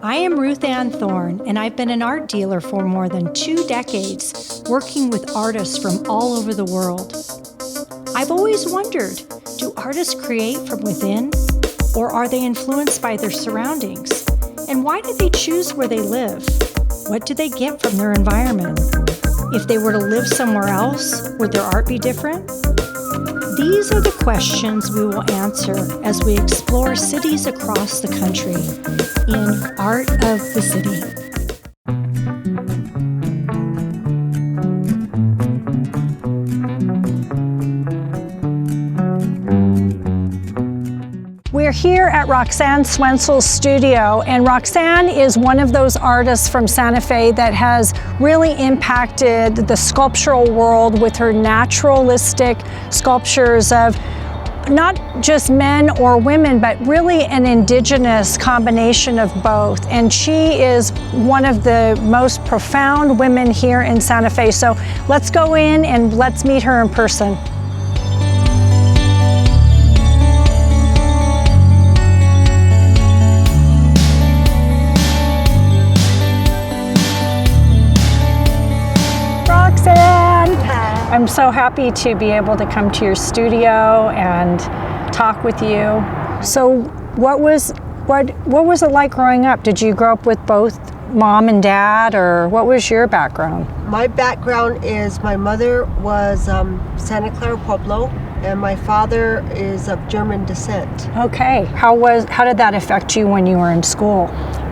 I am Ruth-Ann Thorn, and I've been an art dealer for more than 2 decades, working with artists from all over the world. I've always wondered, do artists create from within, or are they influenced by their surroundings? And why do they choose where they live? What do they get from their environment? If they were to live somewhere else, would their art be different? These are the questions we will answer as we explore cities across the country in Art of the City. We're here at Roxanne Swentzell's studio, and Roxanne is one of those artists from Santa Fe that has really impacted the sculptural world with her naturalistic sculptures of not just men or women, but really an indigenous combination of both. And she is one of the most profound women here in Santa Fe. So let's go in and let's meet her in person. I'm so happy to be able to come to your studio and talk with you. So what was it like growing up? Did you grow up with both mom and dad, or what was your background? My background is my mother was Santa Clara Pueblo, and my father is of German descent. Okay. How did that affect you when you were in school?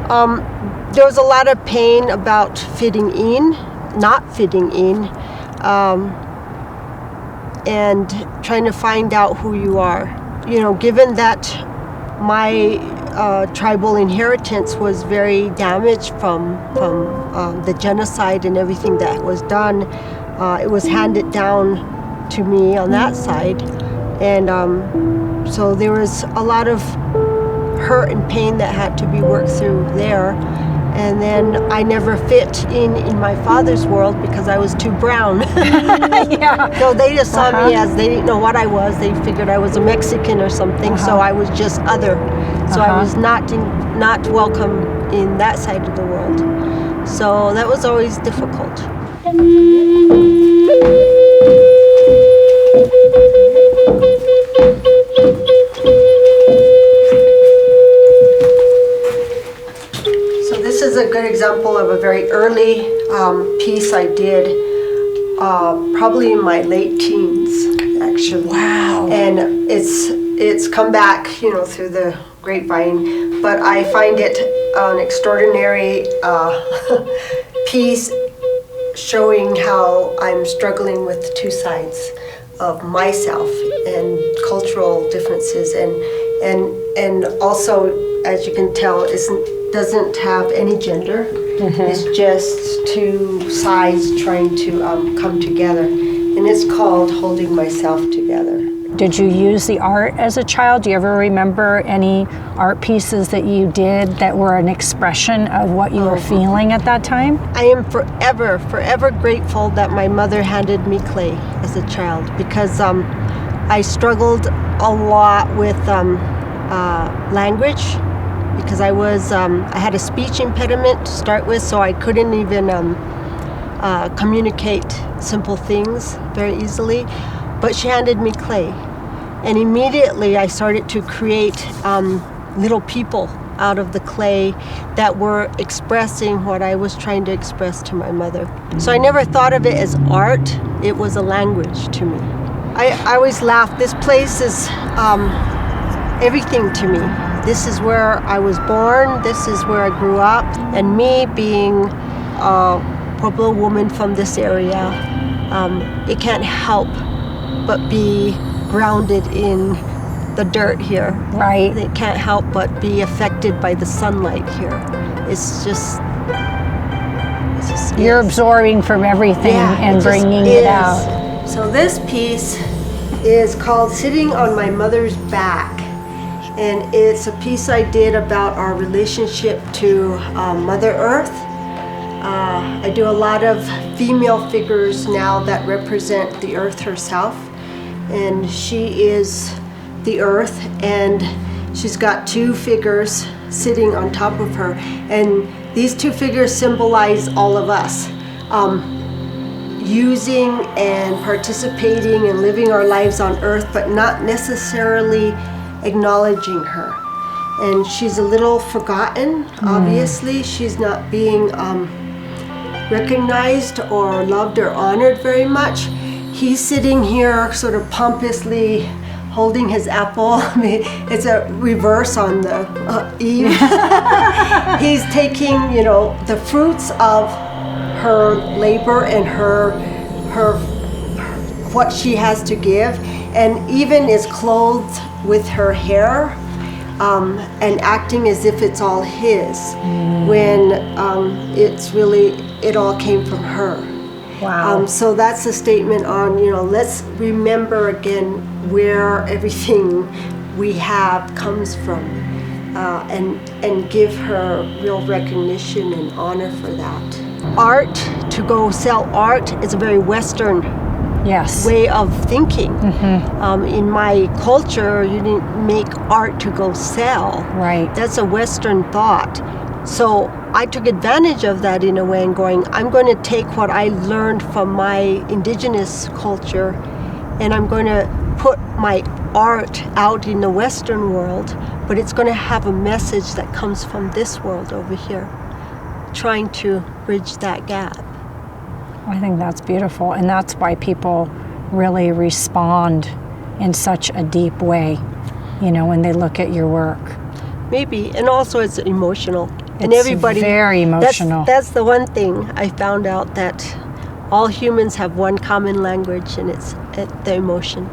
There was a lot of pain about fitting in, not fitting in. And trying to find out who you are. You know, given that my tribal inheritance was very damaged from the genocide and everything that was done, it was handed down to me on that side. And so there was a lot of hurt and pain that had to be worked through there. And then I never fit in my father's world because I was too brown. Yeah. So they just saw me as, they didn't know what I was. They figured I was a Mexican or something. So I was just other. So I was not welcome in that side of the world. So that was always difficult. This is a good example of a very early piece I did, probably in my late teens, actually. Wow. And it's come back, through the grapevine, but I find it an extraordinary piece showing how I'm struggling with the two sides of myself and cultural differences, and also, as you can tell, doesn't have any gender. It's just two sides trying to come together, and it's called Holding Myself Together. Did you use the art as a child? Do you ever remember any art pieces that you did that were an expression of what you were feeling at that time? I am forever grateful that my mother handed me clay as a child, because I struggled a lot with language. Because I had a speech impediment to start with, so I couldn't even communicate simple things very easily. But she handed me clay, and immediately I started to create little people out of the clay that were expressing what I was trying to express to my mother. So I never thought of it as art. It was a language to me. I always laugh. This place is everything to me. This is where I was born, this is where I grew up, and me being a Pueblo woman from this area, it can't help but be grounded in the dirt here. Right. It can't help but be affected by the sunlight here. It's just You're absorbing from everything and bringing it out. So this piece is called Sitting on My Mother's Back. And it's a piece I did about our relationship to Mother Earth. I do a lot of female figures now that represent the Earth herself. And she is the Earth, and she's got two figures sitting on top of her, and these two figures symbolize all of us. Using and participating and living our lives on earth, but not necessarily acknowledging her. And she's a little forgotten, obviously. She's not being recognized or loved or honored very much. He's sitting here sort of pompously holding his apple. It's a reverse on the Eve. He's taking, the fruits of her labor and her what she has to give, and even is clothed with her hair and acting as if it's all his, when it's really, it all came from her. Wow. So that's a statement on, let's remember again where everything we have comes from, and give her real recognition and honor for that. Art, to go sell art, is a very Western way of thinking. In my culture, you didn't make art to go sell. Right. That's a Western thought. So I took advantage of that in a way, and going, I'm going to take what I learned from my Indigenous culture, and I'm going to put my art out in the Western world, but it's going to have a message that comes from this world over here, trying to bridge that gap. I think that's beautiful, and that's why people really respond in such a deep way, when they look at your work. Maybe, and also it's emotional. And It's everybody, very emotional. That's the one thing I found out, that all humans have one common language, and it's the emotion.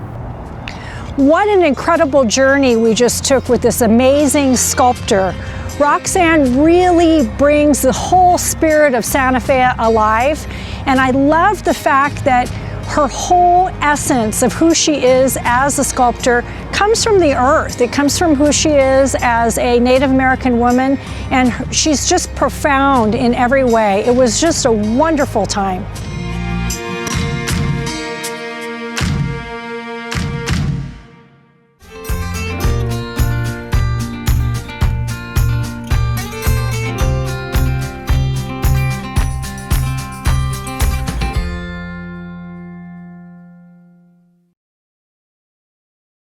What an incredible journey we just took with this amazing sculptor. Roxanne really brings the whole spirit of Santa Fe alive, and I love the fact that her whole essence of who she is as a sculptor comes from the earth. It comes from who she is as a Native American woman, and she's just profound in every way. It was just a wonderful time.